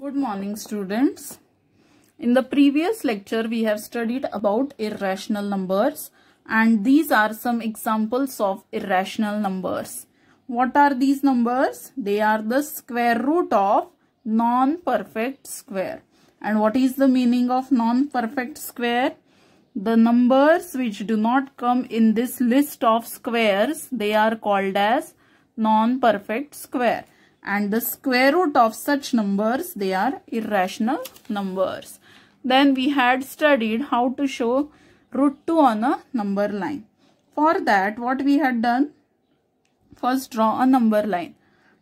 Good morning, students. In the previous lecture, we have studied about irrational numbers, and these are some examples of irrational numbers. What are these numbers? They are the square root of non-perfect square. And what is the meaning of non-perfect square? The numbers which do not come in this list of squares, they are called as non-perfect square. And the square root of such numbers, they are irrational numbers. Then we had studied how to show root 2 on a number line. For that, what we had done? First, draw a number line.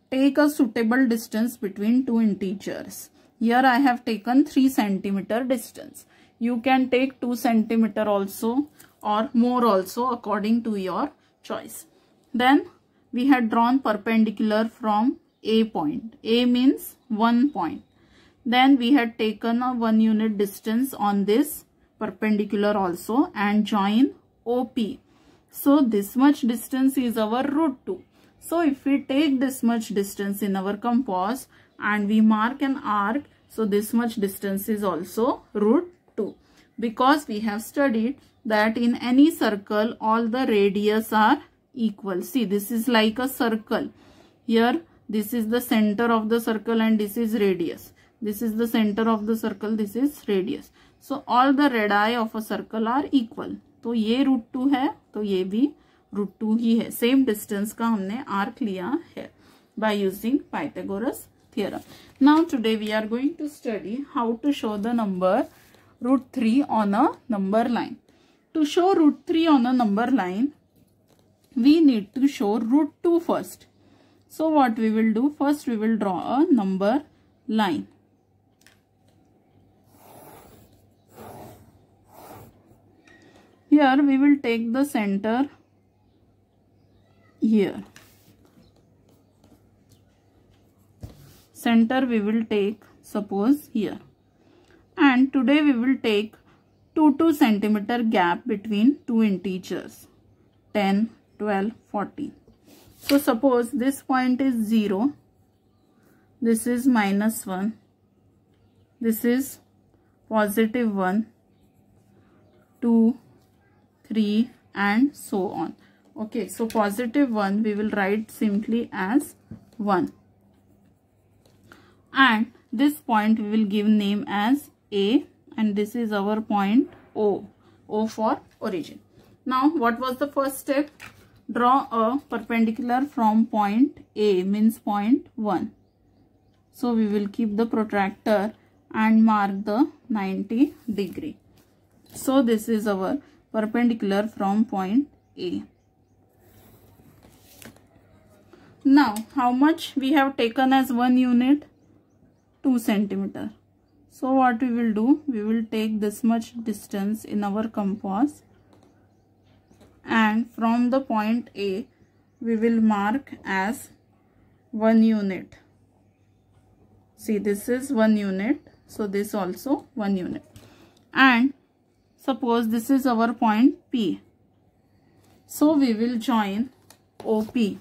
Take a suitable distance between two integers. Here I have taken 3 centimeter distance. You can take 2 centimeter also or more also according to your choice. Then we had drawn perpendicular from A point. A means 1 point. Then we had taken a 1 unit distance on this perpendicular also and join OP. So this much distance is our root 2. So if we take this much distance in our compass and we mark an arc, so this much distance is also root 2. Because we have studied that in any circle all the radius are equal. See, this is like a circle. Here this is the center of the circle and this is radius. This is the center of the circle, this is radius. So all the radii of a circle are equal. तो ये root 2 है, तो ये भी root 2 ही है. Same distance का हमने arc लिया है by using Pythagoras theorem. Now today we are going to study how to show the number root 3 on a number line. To show root 3 on a number line, we need to show root 2 first. So what we will do? First we will draw a number line. Here we will take the center here. Center we will take suppose here. And today we will take 2 centimeter gap between two integers 10, 12, 14. So suppose this point is 0, this is -1, this is +1, 2, 3 and so on. Okay, so +1 we will write simply as 1. And this point we will give name as A and this is our point O. O for origin. Now what was the first step? Draw a perpendicular from point A means point 1. So we will keep the protractor and mark the 90 degree. So this is our perpendicular from point A. Now how much we have taken as 1 unit? 2 centimeter. So what we will do? We will take this much distance in our compass. And from the point A, we will mark as 1 unit. See, this is 1 unit. So this also 1 unit. And suppose this is our point P. So we will join OP.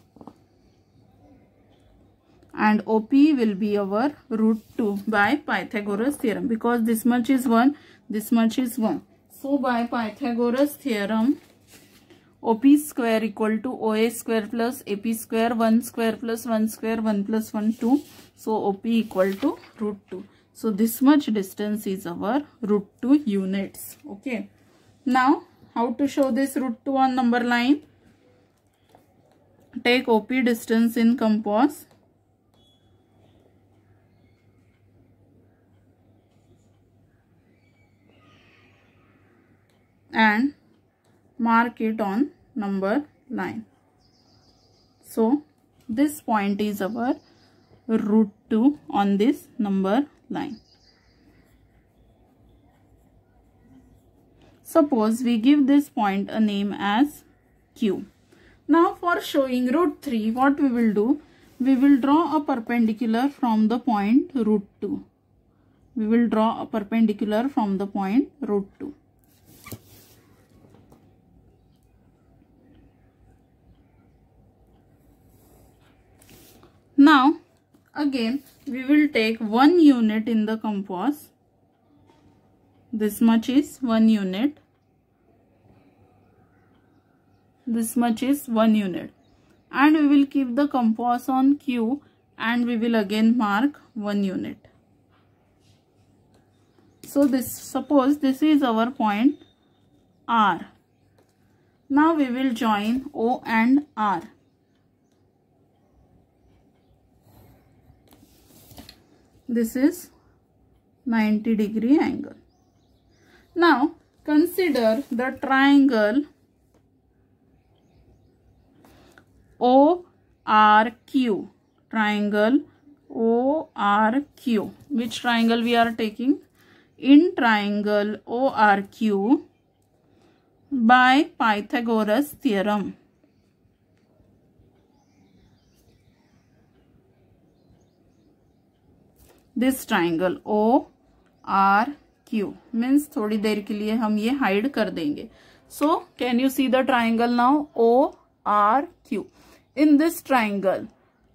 And OP will be our root 2 by Pythagoras theorem. Because this much is 1, this much is 1. So by Pythagoras theorem, OP square equal to OA square plus AP square, 1 square plus 1 square, 1 plus 1, 2. So OP equal to root 2. So this much distance is our root 2 units. Okay. Now how to show this root 2 on number line? Take OP distance in compass. And mark it on number line. So this point is our root 2 on this number line. Suppose we give this point a name as Q. Now for showing root 3, what we will do? We will draw a perpendicular from the point root 2. We will draw a perpendicular from the point root 2. Now again we will take 1 unit in the compass. This much is 1 unit. This much is 1 unit. And we will keep the compass on Q and we will again mark 1 unit. So suppose this is our point R. Now we will join O and R. This is 90-degree angle. Now consider the triangle ORQ. Triangle ORQ. Which triangle we are taking? In triangle ORQ by Pythagoras theorem. This triangle ORQ means थोड़ी देर के लिए हम ये hide कर देंगे. So can you see the triangle now? ORQ. In this triangle,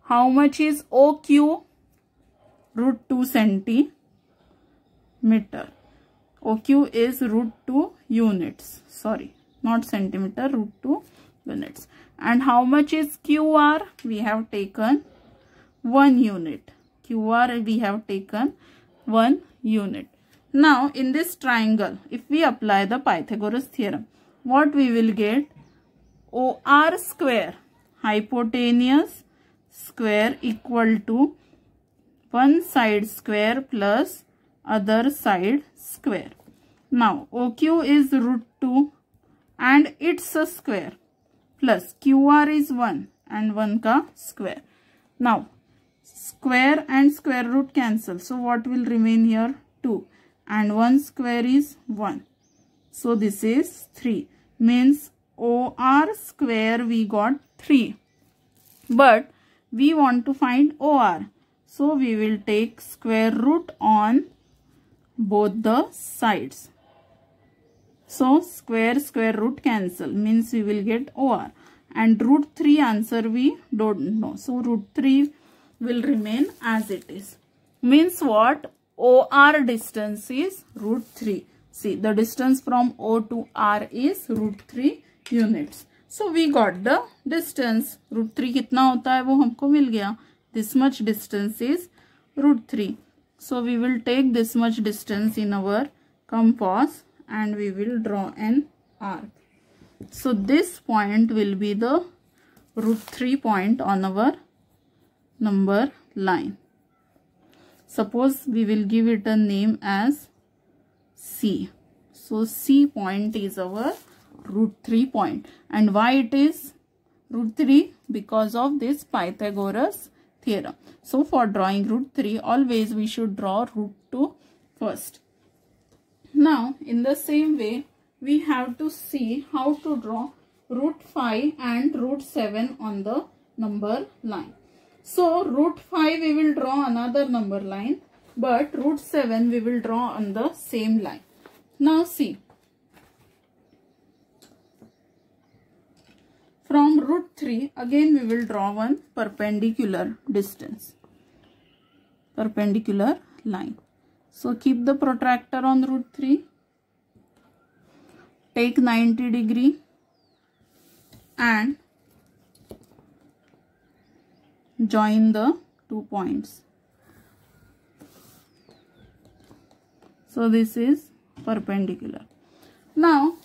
how much is OQ? √2 centimeter. OQ is √2 units. Sorry, not centimeter, √2 units. And how much is QR? We have taken 1 unit. QR we have taken 1 unit. Now in this triangle, if we apply the Pythagoras theorem, what we will get? OR square, hypotenuse square, equal to one side square plus other side square. Now OQ is √2 and it's a square, plus QR is 1 and 1 ka square. Now square and square root cancel. So what will remain here? 2 and 1 square is 1. So this is 3. Means OR square we got 3. But we want to find OR. So we will take square root on both the sides. So square root cancel means we will get OR. And √3 answer we don't know. So √3 will remain as it is. Means what? OR distance is √3. See, the distance from O to R is √3 units. So we got the distance. √3 कितना होता है वो हमको मिल गया. This much distance is √3. So we will take this much distance in our compass and we will draw an arc. So this point will be the √3 point on our number line. Suppose we will give it a name as C. So C point is our √3 point. And why it is √3? Because of this Pythagoras theorem. So for drawing √3, always we should draw √2 first. Now in the same way, we have to see how to draw √5 and √7 on the number line. So √5 we will draw another number line, but √7 we will draw on the same line. Now see, from √3 again we will draw one perpendicular distance, perpendicular line. So keep the protractor on √3, take 90 degree and join the 2 points. So this is perpendicular. Now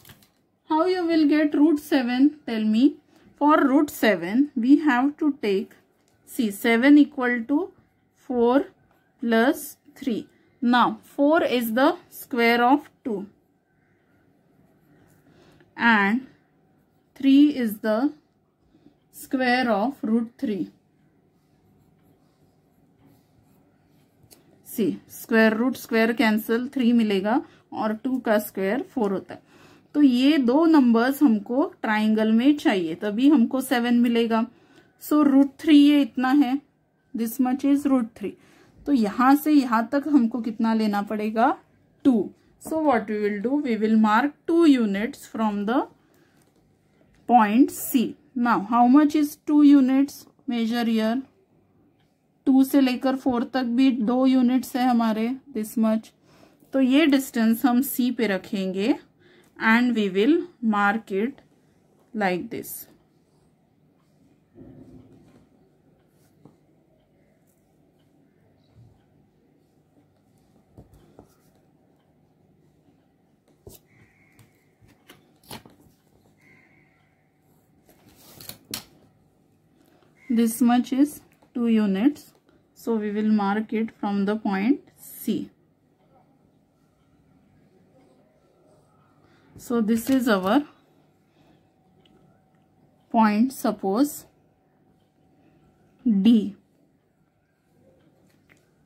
how you will get √7? Tell me. For √7 we have to take, see, 7 equal to 4 plus 3. Now 4 is the square of 2 and 3 is the square of √3. See, square root square cancel, 3 मिलेगा और 2 का square 4 होता है. तो ये दो numbers हमको triangle में चाहिए, तभी हमको 7 मिलेगा. सो √3 ये इतना है, दिस मच इज √3. तो यहां से यहां तक हमको कितना लेना पड़ेगा? 2. So what we will do, we will mark 2 units from the point C. Now how much is 2 units? Measure here. 2 से लेकर 4 तक भी 2 यूनिट्स है हमारे, दिस मच। तो ये डिस्टेंस हम C पे रखेंगे and we will mark it like this. This much is 2 units, so we will mark it from the point C. So this is our point, suppose D,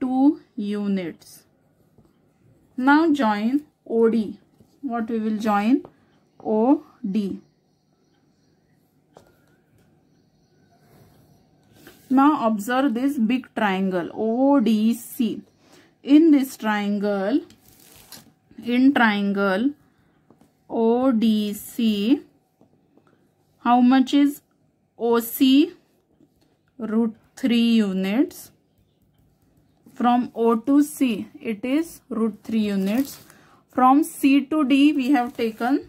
2 units. Now join OD. What we will join? OD. Now observe this big triangle ODC. In this triangle, ODC, how much is OC? √3 units. From O to C, it is √3 units. From C to D, we have taken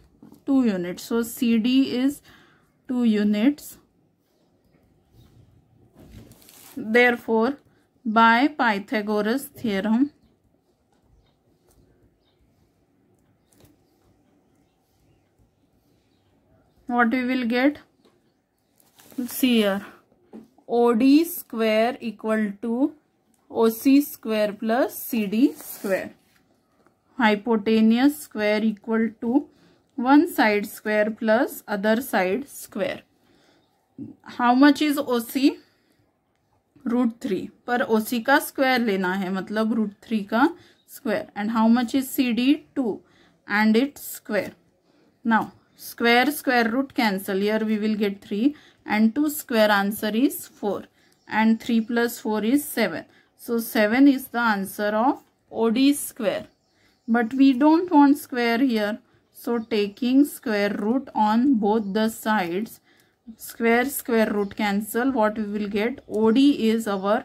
2 units. So CD is 2 units. Therefore, by Pythagoras theorem, what we will get? See here, OD square equal to OC square plus CD square. Hypotenuse square equal to one side square plus other side square. How much is OC? √3, पर OC का square लेना है, मतलब √3 का square. And how much is CD? 2 and its square. Now square root cancel, here we will get 3 and 2 square answer is 4 and 3 plus 4 is 7. So 7 is the answer of OD square. But we don't want square here, so taking square root on both the sides, square root cancel, what we will get? OD is our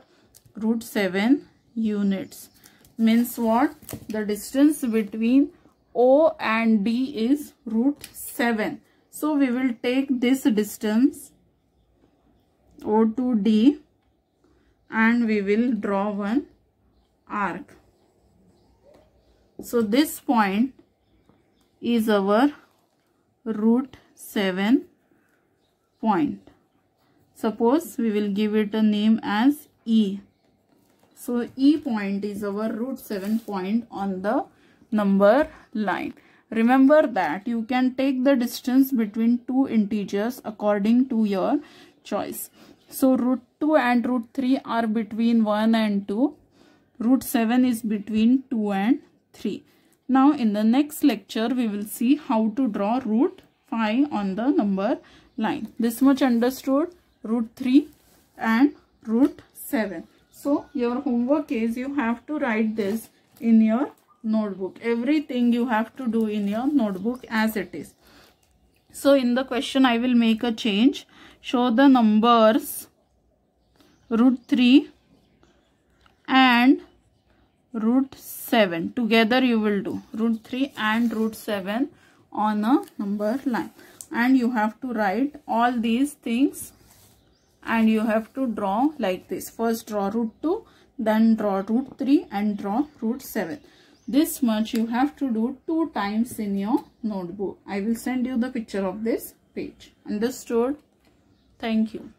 √7 units. Means what? The distance between O and D is √7. So we will take this distance O to D and we will draw one arc. So this point is our √7 point. Suppose we will give it a name as E. So E point is our √7 point on the number line. Remember that you can take the distance between two integers according to your choice. So √2 and √3 are between 1 and 2. √7 is between 2 and 3. Now in the next lecture we will see how to draw √5 on the number line. This much understood? √3 and √7. So your homework is you have to write this in your notebook. Everything you have to do in your notebook as it is. So in the question I will make a change. Show the numbers √3 and √7. Together you will do √3 and √7 on a number line. And you have to write all these things and you have to draw like this. First draw √2, then draw √3 and draw √7. This much you have to do 2 times in your notebook. I will send you the picture of this page. Understood? Thank you.